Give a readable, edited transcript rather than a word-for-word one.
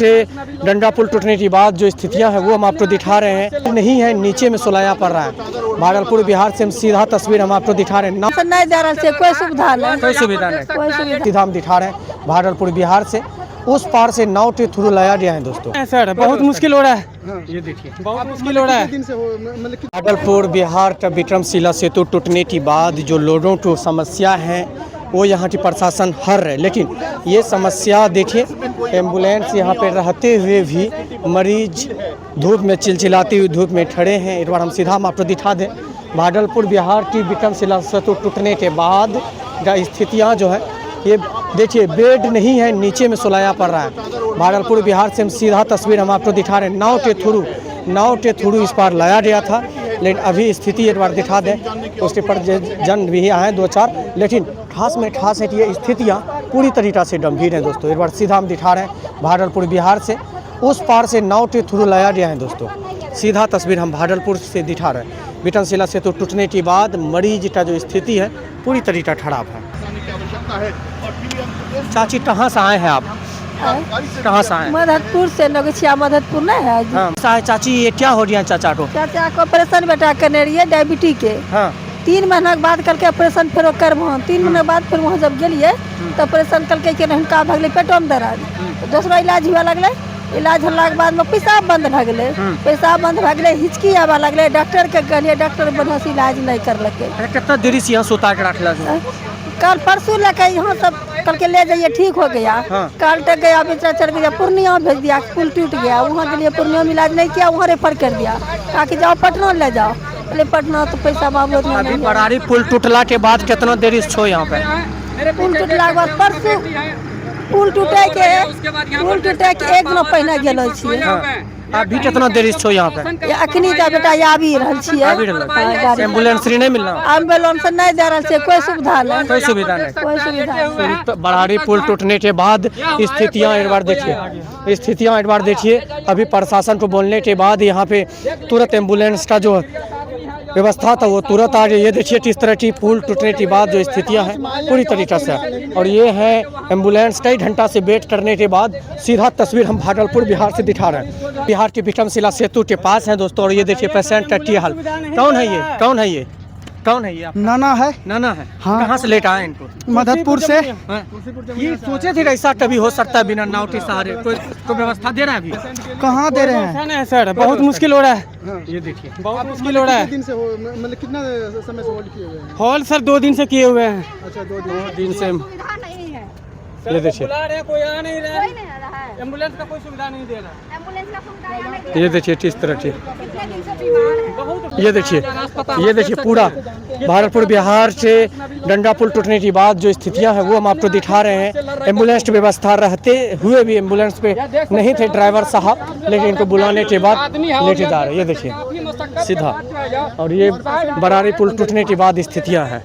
डंडा पुल टूटने के बाद जो स्थितियां हैं वो हम आपको दिखा रहे हैं। नहीं है, नीचे में सुलाया पड़ रहा है। भागलपुर बिहार से हम सीधा तस्वीर हम आपको दिखा रहे हैं। नहीं दे रहा है, कोई सुविधा नहीं, कोई सुविधा नहीं, कोई सुविधा। सीधा हम दिखा रहे हैं भागलपुर बिहार से उस पार से नाव के थ्रू लाया गया है दोस्तों। सर बहुत मुश्किल हो रहा है, ये देखिए बहुत मुश्किल हो रहा है। भागलपुर बिहार का विक्रमशिला सेतु टूटने के बाद जो लोगों को समस्या है वो यहाँ की प्रशासन हर है, लेकिन ये समस्या देखिए एम्बुलेंस यहाँ पे रहते हुए भी मरीज धूप में चिलचिलाती हुई धूप में खड़े हैं। एक बार हम सीधा हम आपको दिखा दें भागलपुर बिहार की विक्रमशिला सेतु टूटने के बाद का स्थितियाँ जो है ये देखिए, बेड नहीं है, नीचे में सुलाया पड़ रहा है। भागलपुर बिहार से हम सीधा तस्वीर हम आपको दिखा रहे हैं। नाव के थ्रू इस पार लाया गया था, लेकिन अभी स्थिति एक बार दिखा दें। उसके पर जन भी आए 2-4, लेकिन खास में खास है कि ये स्थितियाँ पूरी तरीक़ा से गंभीर हैं दोस्तों। एक बार सीधा हम दिखा रहे हैं भागलपुर बिहार से उस पार से नाव के थ्रू लाया गया है दोस्तों। सीधा तस्वीर हम भागलपुर से दिखा रहे हैं। विक्रमशिला सेतु टूटने के बाद मरीज का जो स्थिति है पूरी तरीक़ा खराब है। चाची कहाँ से आए हैं आप? कहाँ से आए? मधुपुर से, नगछिया मधुपुर नहीं है। हाँ चाची, ये क्या हो गया चाचा को? चाचा को ऑपरेशन बेटा करने रही है डायबिटीज के। हाँ 3 महीना के बाद करके ऑपरेशन फिर कर 3 महीना बाद फिर वहाँ जब गलिए तो ऑपरेशन करके का भगले पेटो में दर्द, दूसरा इलाज हुआ लगले। इलाज होला के बाद में पेशाब बंद भ गए, पेशाब बंद भ गए, हिचकी आवा लगले। डॉक्टर के कहलिए, डॉक्टर बढ़िया से इलाज नहीं करलके। कितना देरी से यहाँ सुता के रखला? कल परसों लेके यहाँ सब कल के ले जाइए, ठीक हो गया। कल तक गया, बेचारा चढ़ गया, पूर्णिया भेज दिया, पुल टूट गया। वहाँ के लिए पूर्णिया में इलाज नहीं किया, वहाँ रेफर कर दिया, कहा कि जाओ पटना ले जाओ। पहले पटना तो पैसा बाबू बरारी पुल टूटला के बाद कितना देरी छो यहाँ पे? पुल टूटला के बाद परसों पुल टूटे के 1 दिन पहले गेलो छियै। अभी कितना देरी छो यहाँ पे? अखनी का बेटा आबि रहल छियै। एम्बुलेंस नहीं मिलना? एम्बुलेंस नहीं दे रहल छै, कोई सुविधा नहीं, कोई सुविधा नहीं, कोई सुविधा नहीं। बरारी पुल टूटने के बाद स्थितियाँ एक बार देखिए, अभी प्रशासन को बोलने के बाद यहाँ पे तुरंत एम्बुलेंस का जो व्यवस्था था वो तुरंत आ गई। ये देखिए किस तरह की पुल टूटने के बाद जो स्थितियां हैं पूरी तरीक़ा से, और ये है एम्बुलेंस कई घंटा से वेट करने के बाद सीधा तस्वीर हम भागलपुर बिहार से दिखा रहे हैं। बिहार के विक्रमशिला सेतु के पास हैं दोस्तों, और ये देखिए पेशेंट का क्या हाल। कौन है ये? नाना है। नाना है? हाँ। कहाँ से लेट आए इनको? मधुपुर से। ये सोचे थे ऐसा कभी हो सकता है बिना नाव के सहारे? कोई व्यवस्था दे रहा है अभी? कहाँ दे रहे हैं सर, बहुत मुश्किल हो रहा है। ये देखिए बहुत मुश्किल हो रहा है। दिन से मतलब कितना समय से होल्ड किए हुए हैं? हॉल सर 2 दिन से किए हुए हैं। अच्छा 2 दिन से। ये देखिए, कोई आ नहीं रहा है, एम्बुलेंस का कोई सुविधा नहीं दे रहा। ये देखिए किस तरह की, ये देखिए पूरा भागलपुर बिहार से डंडा पुल टूटने के बाद जो स्थितियां हैं वो हम आपको दिखा रहे हैं। एम्बुलेंस की व्यवस्था रहते हुए भी एम्बुलेंस पे नहीं थे ड्राइवर साहब, लेकिन इनको बुलाने के बाद लेके जा रहे हैं। ये देखिए सीधा, और ये बरारी पुल टूटने के बाद स्थितियां हैं।